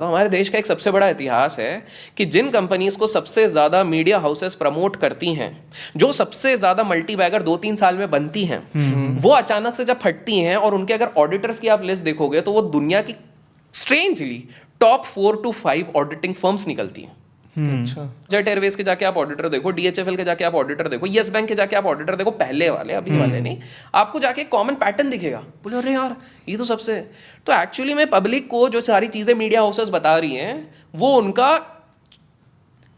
तो हमारे देश का एक सबसे बड़ा इतिहास है कि जिन कंपनीज को सबसे ज़्यादा मीडिया हाउसेस प्रमोट करती हैं, जो सबसे ज़्यादा मल्टी बैगर 2-3 साल में बनती हैं, वो अचानक से जब फटती हैं और उनके अगर ऑडिटर्स की आप लिस्ट देखोगे तो वो दुनिया की strangely top 4 to 5 auditing firms निकलती हैं। अच्छा, जेट एयरवेज के जाके आप ऑडिटर देखो, डीएचएफएल के जाके आप ऑडिटर देखो, यस बैंक के जाके आप ऑडिटर देखो, पहले वाले अभी वाले नहीं, आपको जाके एक कॉमन पैटर्न दिखेगा। बोले अरे यार ये तो सबसे, तो एक्चुअली में पब्लिक को जो सारी चीजें मीडिया हाउसेस बता रही हैं वो उनका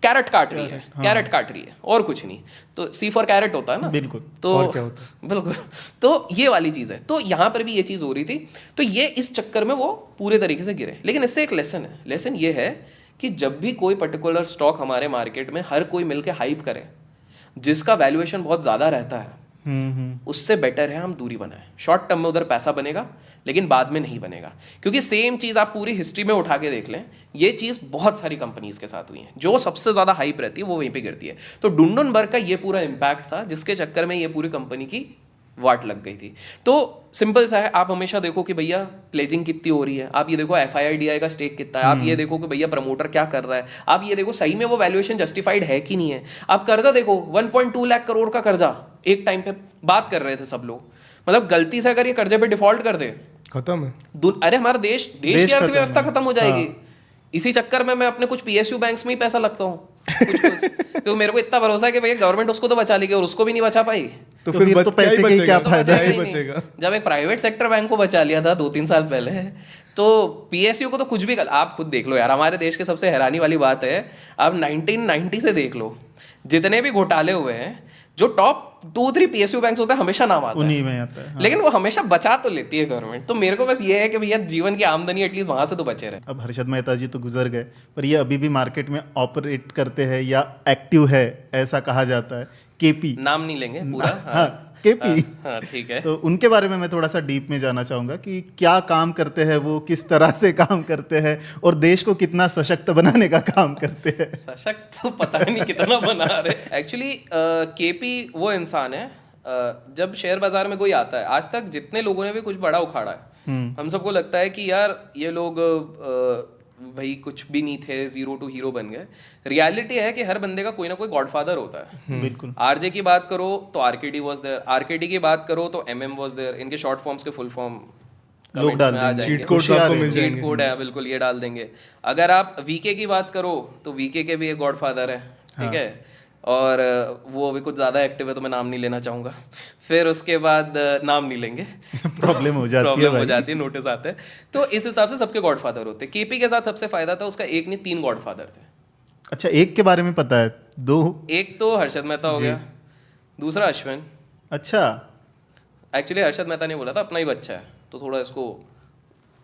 कैरेट काट रही है, कैरेट काट रही है और कुछ नहीं। तो सी फॉर कैरेट होता है ना, बिल्कुल। तो और क्या होता है? बिल्कुल, तो ये वाली चीज है। तो यहाँ पर भी ये चीज हो रही थी, तो ये इस चक्कर में वो पूरे तरीके से गिरे। लेकिन इससे एक लेसन है, लेसन ये है कि जब भी कोई पर्टिकुलर स्टॉक हमारे मार्केट में हर कोई मिलके हाइप करे, जिसका वैल्यूएशन बहुत ज़्यादा रहता है, उससे बेटर है हम दूरी बनाएं। शॉर्ट टर्म में उधर पैसा बनेगा लेकिन बाद में नहीं बनेगा, क्योंकि सेम चीज़ आप पूरी हिस्ट्री में उठा के देख लें, ये चीज़ बहुत सारी कंपनीज के साथ हुई है। जो सबसे ज़्यादा हाइप रहती है वो वहीं पे गिरती है। तो डुंडनबर्ग का ये पूरा इम्पैक्ट था, जिसके चक्कर में ये पूरी कंपनी की वाट लग गई थी। तो सिंपल सा है, आप हमेशा देखो कि भैया प्लेजिंग कितनी हो रही है, आप ये देखो FIIDI का स्टेक कितना है, आप ये देखो कि भैया प्रमोटर क्या कर रहा है, आप ये देखो सही में वो वैल्यूएशन जस्टिफाइड है कि नहीं है। आप कर्जा देखो, 1.2 लाख करोड़ का कर्जा एक टाइम पे बात कर रहे थे सब लोग, मतलब गलती से अगर ये कर्जे पे डिफॉल्ट कर दे, खत्म है। अरे हमारा देश की अर्थव्यवस्था खत्म हो जाएगी। इसी चक्कर में मैं अपने कुछ PSU बैंक्स में ही पैसा लगता हूँ कुछ क्योंकि मेरे को इतना भरोसा है कि भैया गवर्नमेंट उसको तो बचा लेगी और उसको भी नहीं बचा पाई। तो फिर तो पैसे का क्या फायदा ही है? नहीं। बचेगा जब एक प्राइवेट सेक्टर बैंक को बचा लिया था 2-3 साल पहले, तो PSU को तो कुछ भी आप खुद देख लो यार। हमारे देश के सबसे हैरानी वाली बात है, आप 1990 से देख लो, जितने भी घोटाले हुए हैं, जो टॉप 2-3 PSU बैंक्स होते हैं हमेशा नाम आता है, उन्हीं में आता है। हाँ। लेकिन वो हमेशा बचा तो लेती है गवर्नमेंट। तो मेरे को बस ये है कि भैया जीवन की आमदनी एटलीस्ट वहां से तो बचे रहे। अब हर्षद मेहता जी तो गुजर गए, पर ये अभी भी मार्केट में ऑपरेट करते हैं या एक्टिव है ऐसा कहा जाता है, KP। नाम नहीं लेंगे पूरा। हाँ, KP। हाँ ठीक है। तो उनके बारे में मैं थोड़ा सा डीप में जानना चाहूंगा कि क्या काम करते हैं वो, किस तरह से काम करते हैं और देश को कितना सशक्त बनाने का काम करते हैं। सशक्त तो पता नहीं कितना बना रहे। एक्चुअली KP वो इंसान है, जब शेयर बाजार में कोई आता है, आज तक जितने लोगों ने भी कुछ बड़ा उखाड़ा है, हम सबको लगता है कि यार ये लोग भाई कुछ भी नहीं थे, 0 to हीरो बन गए। रियलिटी है कि हर बंदे का कोई ना कोई गॉडफादर होता है। बिल्कुल। RJ की बात करो तो RKD वाज देयर, RKD की बात करो तो MM वाज देयर। इनके शॉर्ट फॉर्म्स के फुल फॉर्म लोग डाल देंगे, चीट कोड आपको मिल चीट जाएंगे। कोड है, बिल्कुल ये डाल देंगे। अगर आप VK की बात करो तो VK के भी एक गॉडफादर है, ठीक है, और वो अभी कुछ ज़्यादा एक्टिव है तो मैं नाम नहीं लेना चाहूँगा। फिर उसके बाद नाम नहीं लेंगे प्रॉब्लम हो जाती है, प्रॉब्लम हो जाती है, नोटिस आते हैं। तो इस हिसाब से सबके गॉडफादर होते हैं। KP के साथ सबसे फायदा था, उसका एक नहीं 3 गॉडफादर थे। अच्छा, एक के बारे में पता है, 2? एक तो हर्षद मेहता हो गया, दूसरा अश्विन। अच्छा, एक्चुअली हर्षद मेहता ने बोला था अपना ही बच्चा है तो थोड़ा इसको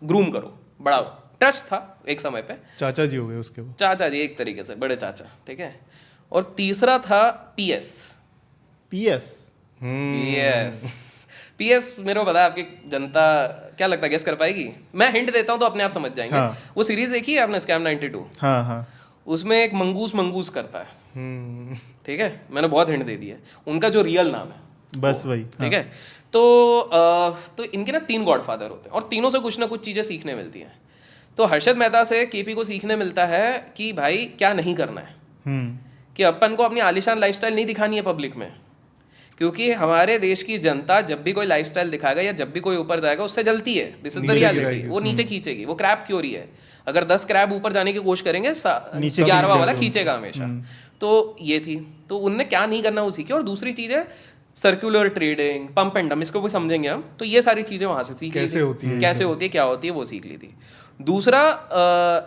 ग्रूम करो, बढ़ाओ। ट्रस्ट था एक समय पे, चाचा जी हो गए उसके बाद। चाचा जी एक तरीके से, बड़े चाचा, ठीक है। और तीसरा था PS। PS मेरे को पता है आपकी जनता क्या लगता है गेस कर पाएगी? मैं हिंट देता हूँ तो अपने आप समझ जाएंगे। हाँ। वो सीरीज देखी है आपने, स्कैम 92? हाँ हाँ। उसमें एक मंगूस करता है, ठीक है, मैंने बहुत हिंट दे दी है। उनका जो रियल नाम है बस वही, ठीक है। तो इनके ना 3 गॉडफादर होते हैं और तीनों से कुछ ना कुछ चीज़ें सीखने मिलती हैं। तो हर्षद मेहता से KP को सीखने मिलता है कि भाई क्या नहीं करना है, कि अपन को अपनी आलीशान लाइफस्टाइल नहीं दिखानी है पब्लिक में, क्योंकि हमारे देश की जनता जब भी कोई लाइफस्टाइल दिखाएगा या जब भी कोई ऊपर जाएगा उससे जलती है। This is the reality. वो नीचे खींचेगी, वो क्रैब थ्योरी है। अगर 10 क्रैब ऊपर जाने की कोशिश करेंगे, 11वां वाला खींचेगा हमेशा। तो ये थी, तो उनने क्या नहीं करना वो सीखे। और दूसरी चीज है circular trading, pump and dump, इसको भी समझेंगे हम। तो ये सारी चीजें वहां से सीख ली कैसे होती है, क्या होती है वो सीख ली थी। दूसरा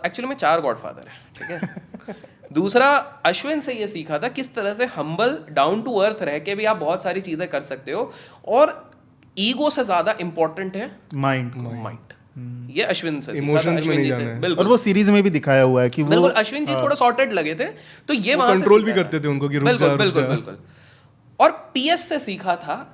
एक्चुअली में 4 गॉडफादर है, ठीक है। दूसरा अश्विन से ये सीखा था किस तरह से हम्बल डाउन टू अर्थ रह के भी आप बहुत सारी चीजें कर सकते हो, और ईगो से ज्यादा इंपॉर्टेंट है माइंड। ये अश्विन से इमोशंस में नहीं जाना है। बिल्कुल, और वो सीरीज में भी दिखाया हुआ है कि वो बिल्कुल अश्विन जी थोड़ा सॉर्टेड लगे थे, तो ये वहां से कंट्रोल भी सीखा करते था। थे उनको कि रुक बिल्कुल जा, रुक बिल्कुल जा। बिल्कुल। और PS से सीखा था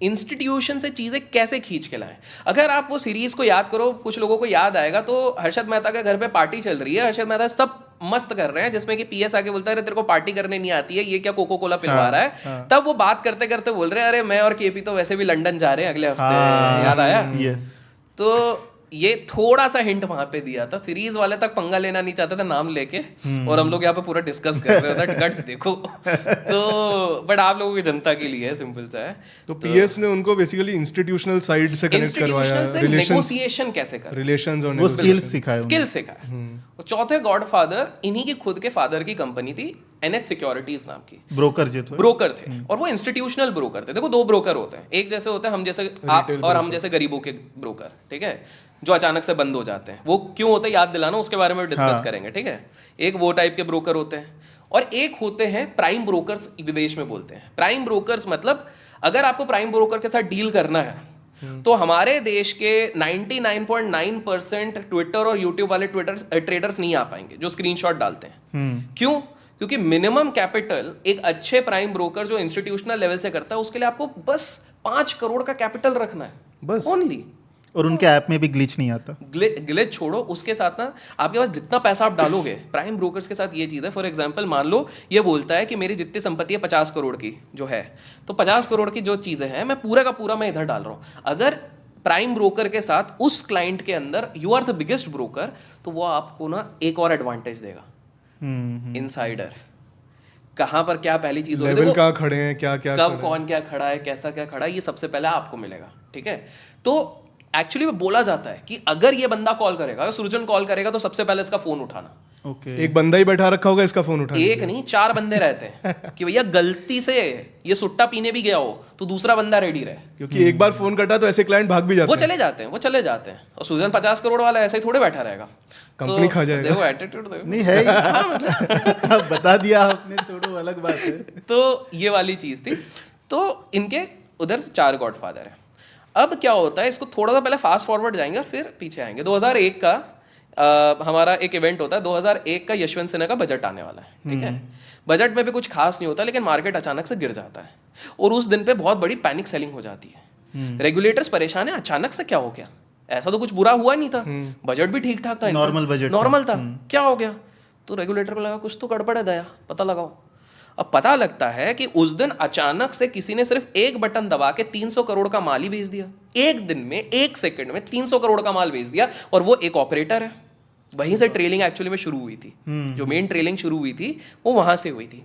इंस्टीट्यूशन से चीजें कैसे खींच के लाएं। अगर आप वो सीरीज को याद करो, कुछ लोगों को याद आएगा, तो हर्षद मेहता के घर पे पार्टी चल रही है, हर्षद मेहता सब मस्त कर रहे हैं, जिसमें कि PS आके बोलता है तेरे को पार्टी करने नहीं आती है, ये क्या कोको कोला पिलवा रहा है। तब वो बात करते करते बोल रहे हैं अरे मैं और KP तो वैसे भी लंदन जा रहे हैं अगले हफ्ते, याद आया? यस। तो ये थोड़ा सा हिंट वहां पे दिया था, सीरीज वाले तक पंगा लेना नहीं चाहते थे नाम लेके, और हम लोग यहाँ पे पूरा डिस्कस कर रहे होते गट्स देखो। तो बट आप लोगों की जनता के लिए है, सिंपल सा है। तो पीएस ने उनको बेसिकली इंस्टीट्यूशनल साइड से कनेक्ट करवाया, नेगोशिएशन कैसे कर, रिलेशंस और वो स्किल्स सिखाए, स्किल सिखाए। और चौथे गॉडफादर इन्हीं की खुद के फादर की कंपनी थी, NH सिक्योरिटीज नाम की, ब्रोकर जो थे, ब्रोकर थे, और वो इंस्टीट्यूशनल ब्रोकर थे। देखो दो ब्रोकर होते हैं, एक जैसे होते हैं हम जैसे आप और हम जैसे गरीबों के ब्रोकर, ठीक है, जो अचानक से बंद हो जाते हैं। वो क्यों होते हैं याद दिलाना, उसके बारे में डिस्कस करेंगे, ठीक है। एक वो टाइप के ब्रोकर होते हैं, और एक होते हैं प्राइम ब्रोकर्स, विदेश में बोलते हैं प्राइम ब्रोकर्स। मतलब अगर आपको प्राइम ब्रोकर के साथ डील करना है तो हमारे देश के 99.9% ट्विटर और यूट्यूब वाले ट्रेडर्स नहीं आ पाएंगे जो स्क्रीनशॉट डालते हैं। क्यों? क्योंकि मिनिमम कैपिटल एक अच्छे प्राइम ब्रोकर जो इंस्टीट्यूशनल लेवल से करता है, उसके लिए आपको बस 5 करोड़ का कैपिटल रखना है, बस ओनली। और उनके ऐप में भी ग्लिच नहीं आता। ग्लिच छोड़ो, उसके साथ ना आपके पास जितना पैसा आप डालोगे, प्राइम ब्रोकर्स के साथ ये चीज़ है। फॉर एग्जांपल मान लो ये बोलता है कि मेरी जितनी संपत्ति है 50 करोड़ की जो है, तो 50 करोड़ की जो चीज़ें हैं मैं पूरा का पूरा मैं इधर डाल रहा हूँ। अगर प्राइम ब्रोकर के साथ उस क्लाइंट के अंदर you are the biggest broker, तो वो आपको ना एक और एडवांटेज देगा, इनसाइडर। कहाँ पर क्या पहली चीज हो रही है, लेवल कहाँ खड़े हैं, क्या क्या कब कौन क्या खड़ा है, कैसा क्या खड़ा है, ये सबसे पहले आपको मिलेगा, ठीक है। तो एक्चुअली में बोला जाता है कि अगर ये बंदा कॉल करेगा, अगर सृजन कॉल करेगा, तो सबसे पहले इसका फोन उठाना। एक बंदा ही बैठा रखा होगा इसका फोन उठाने, एक नहीं 4 बंदे रहते हैं कि भैया गलती से ये सुट्टा पीने भी गया हो तो दूसरा बंदा रेडी रहे, क्योंकि एक बार फोन कटा तो ऐसे क्लाइंट भाग भी जाते वो चले जाते हैं, वो चले जाते हैं। और सृजन 50 करोड़ वाला ऐसे ही थोड़े बैठा रहेगा, कंपनी खा जाएगा। देखो एटीट्यूड देखो, नहीं है अब बता दिया आपने, छोड़ो अलग बात है। तो ये वाली चीज थी। तो इनके उधर 4 गॉडफादर है। अब क्या होता है, इसको थोड़ा सा पहले फास्ट फॉरवर्ड जाएंगे और फिर पीछे आएंगे। 2001 का हमारा एक इवेंट होता है। 2001 का यशवंत सिन्हा का बजट आने वाला है, ठीक है। बजट में भी कुछ खास नहीं होता, लेकिन मार्केट अचानक से गिर जाता है और उस दिन पे बहुत बड़ी पैनिक सेलिंग हो जाती है। रेगुलेटर्स परेशान है, अचानक से क्या हो गया, ऐसा तो कुछ बुरा हुआ नहीं था, बजट भी ठीक ठाक था, नॉर्मल बजट नॉर्मल था, क्या हो गया। तो रेगुलेटर को लगा कुछ तो गड़बड़ है, दया पता लगाओ। अब पता लगता है कि उस दिन अचानक से किसी ने सिर्फ एक बटन दबा के 300 करोड़ का माल ही भेज दिया। एक दिन में, एक सेकंड में 300 करोड़ का माल भेज दिया, और वो एक ऑपरेटर है। वहीं से ट्रेलिंग एक्चुअली में शुरू हुई थी, जो मेन ट्रेलिंग शुरू हुई थी वो वहां से हुई थी।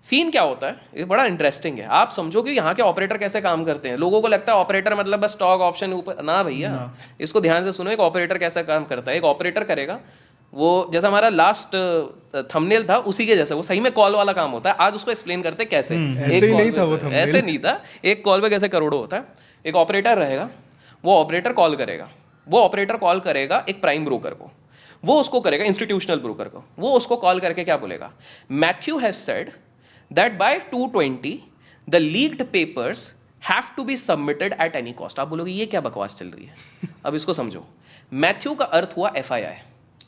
सीन क्या होता है, ये बड़ा इंटरेस्टिंग है। आप समझो कि यहाँ के ऑपरेटर कैसे काम करते हैं। लोगों को लगता है ऑपरेटर मतलब बस स्टॉक ऑप्शन ऊपर, ना भैया, इसको ध्यान से सुनो। एक ऑपरेटर कैसे काम करता है, एक ऑपरेटर करेगा वो, जैसा हमारा लास्ट थंबनेल था उसी के जैसा, वो सही में कॉल वाला काम होता है। आज उसको एक्सप्लेन करते हैं कैसे। ऐसे ही नहीं था वो थंबनेल, ऐसे नहीं था। एक कॉल पे कैसे करोड़ों होता है। एक ऑपरेटर रहेगा, वो ऑपरेटर कॉल करेगा, वो ऑपरेटर कॉल करेगा एक प्राइम ब्रोकर को, वो उसको करेगा इंस्टीट्यूशनल ब्रोकर को, वो उसको कॉल करके क्या बोलेगा, Matthew has said that by 220 the leaked papers have to be submitted at any cost. आप बोलोगे ये क्या बकवास चल रही है। अब इसको समझो, मैथ्यू का अर्थ हुआ FII,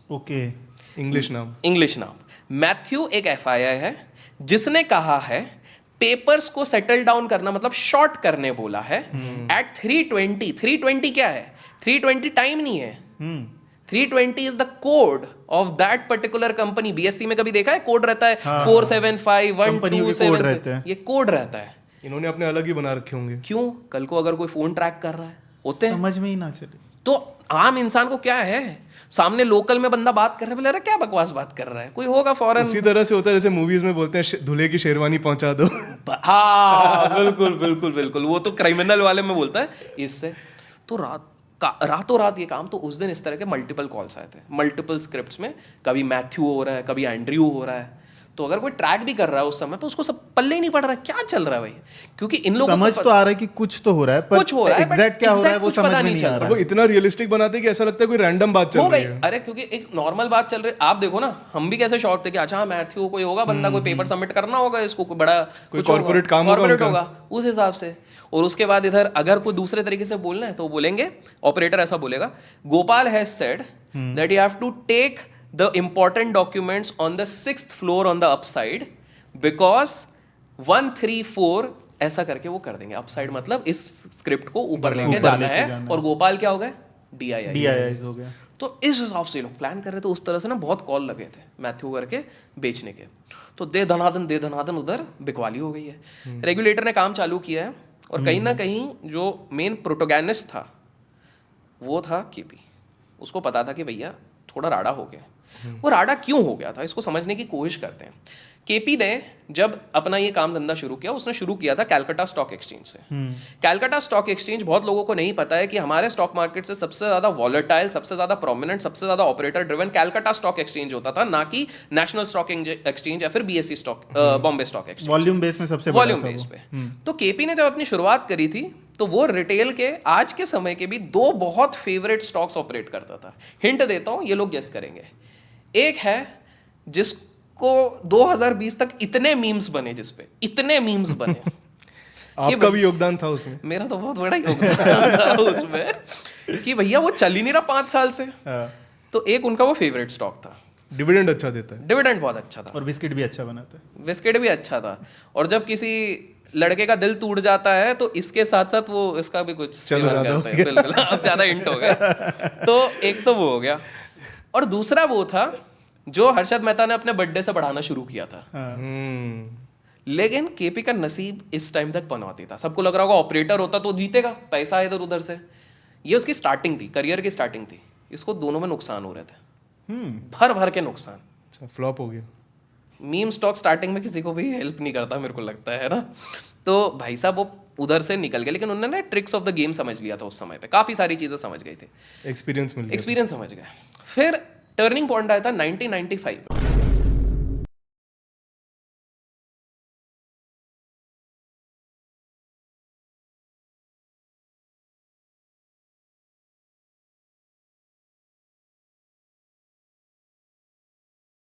ओके, इंग्लिश नाम, इंग्लिश नाम। मैथ्यू एक FII है जिसने कहा है पेपर्स को सेटल डाउन करना, मतलब शॉर्ट करने बोला है एट 320। 320 क्या है, 320 टाइम नहीं है, 320 is the code of that particular company. BSE में कभी देखा है कोड रहता है 4751227, ये कोड रहता है। इन्होंने अपने अलग ही बना रखे होंगे। क्यों, कल को अगर कोई फोन ट्रैक कर रहा है, होते हैं, समझ में ही ना चले। तो आम इंसान को क्या है, सामने लोकल में बंदा बात कर रहा है, बोले अरे क्या बकवास बात कर रहा है, कोई होगा फॉरेन। उसी तरह से होता है जैसे मूवीज में बोलते हैं दूल्हे की शेरवानी पहुंचा दो। हाँ बिल्कुल बिल्कुल बिल्कुल, वो तो क्रिमिनल वाले में बोलता है इससे। तो रातों रात ये काम, तो उस दिन इस तरह के मल्टीपल कॉल्स आए थे, मल्टीपल स्क्रिप्ट्स में, कभी मैथ्यू हो रहा है, कभी एंड्रयू हो रहा है। तो अगर कोई ट्रैक भी कर रहा है उस समय पे, उसको सब पल्ले ही नहीं पड़ रहा है क्या चल रहा है भाई, क्योंकि इन लोगों समझ तो आ रहा है कि कुछ तो हो रहा है, पर कुछ हो रहा है, एग्जैक्ट क्या हो रहा है वो समझ में नहीं आ रहा। वो इतना रियलिस्टिक बनाते हैं कि ऐसा लगता है कोई रैंडम बात चल रही है। अरे क्योंकि एक नॉर्मल बात चल रही है। आप देखो ना, हम भी कैसे शॉर्ट थे कि अच्छा मैथ्यू कोई होगा बंदा, कोई पेपर सबमिट करना होगा इसको, कोई बड़ा कोई कॉर्पोरेट काम होगा उस हिसाब से। और उसके बाद इधर अगर कोई दूसरे तरीके से बोलना है तो बोलेंगे, ऑपरेटर ऐसा बोलेगा, Gopal has said that you have to take the important documents on the 6th floor on the upside because 134 ऐसा करके वो कर देंगे। अपसाइड मतलब इस स्क्रिप्ट को ऊपर लेके जाना है। और गोपाल क्या हो गए, DII हो गया। तो इस हिसाब से लोग प्लान कर रहे थे। उस तरह से ना बहुत कॉल लगे थे मैथ्यू करके बेचने के। तो दे धनादन उधर बिकवाली हो गई है। रेगुलेटर ने काम चालू किया है, और कहीं ना कहीं जो मेन प्रोटोगैनिस्ट था वो था KP। उसको पता था कि भैया थोड़ा राडा हो गया। वो राडा क्यों हो गया था इसको समझने की कोशिश करते हैं। केपी ने जब अपना ये काम धंधा शुरू किया, उसने शुरू किया था कैलकाटा स्टॉक एक्सचेंज से। कैलकाटा स्टॉक एक्सचेंज, बहुत लोगों को नहीं पता है कि हमारे स्टॉक मार्केट से सबसे ज्यादा वॉलेटाइल, सबसे ज्यादा प्रोमिनेंट, सबसे ज्यादा operator driven Calcutta stock exchange होता था, ना कि नेशनल स्टॉक एक्सचेंज या फिर BSE stock, Bombay stock exchange. Volume base में सबसे बड़ा वॉल्यूम था बेस वो। पे। तो केपी ने जब अपनी शुरुआत करी थी तो वो रिटेल के आज के समय के भी 2 बहुत फेवरेट स्टॉक्स ऑपरेट करता था। हिंट देता हूं, ये लोग गेस करेंगे। एक है जिसको 2020 तक इतने मीम्स बने, जिसपे इतने मीम्स बने आपका भी योगदान था उसमें। मेरा तो बहुत बड़ा योगदान था उसमें कि भैया वो चल ही नहीं रहा 5 साल से। हाँ, तो एक उनका वो फेवरेट स्टॉक था। डिविडेंड अच्छा देता है। डिविडेंड बहुत अच्छा था और बिस्किट भी अच्छा बनाता है। बिस्किट भी अच्छा था। और जब किसी लड़के का दिल टूट जाता है तो इसके साथ साथ वो इसका भी कुछ सेवन ज्यादा करते हैं। बिल्कुल, अब ज्यादा हिंट हो गया। तो एक तो वो हो गया, और दूसरा वो था जो हर्षद मेहता ने अपने बर्थडे से बढ़ाना शुरू किया था। लेकिन केपी का नसीब इस टाइम तक पनौती था। सबको लग रहा होगा ऑपरेटर होता तो जीतेगा, पैसा इधर उधर से। ये उसकी स्टार्टिंग थी, करियर की स्टार्टिंग थी। इसको दोनों में नुकसान हो रहे थे, भर भर के नुकसान। अच्छा, फ्लॉप हो गया। मीम स्टॉक स्टार्टिंग में किसी को भी हेल्प नहीं करता, मेरे को लगता है ना। तो भाई साहब वो उधर से निकल गए, लेकिन उन्होंने ट्रिक्स ऑफ द गेम समझ लिया था उस समय पे, काफी सारी चीजें समझ गए थे, एक्सपीरियंस मिल गया। एक्सपीरियंस समझ गए। फिर टर्निंग पॉइंट आया था 1995।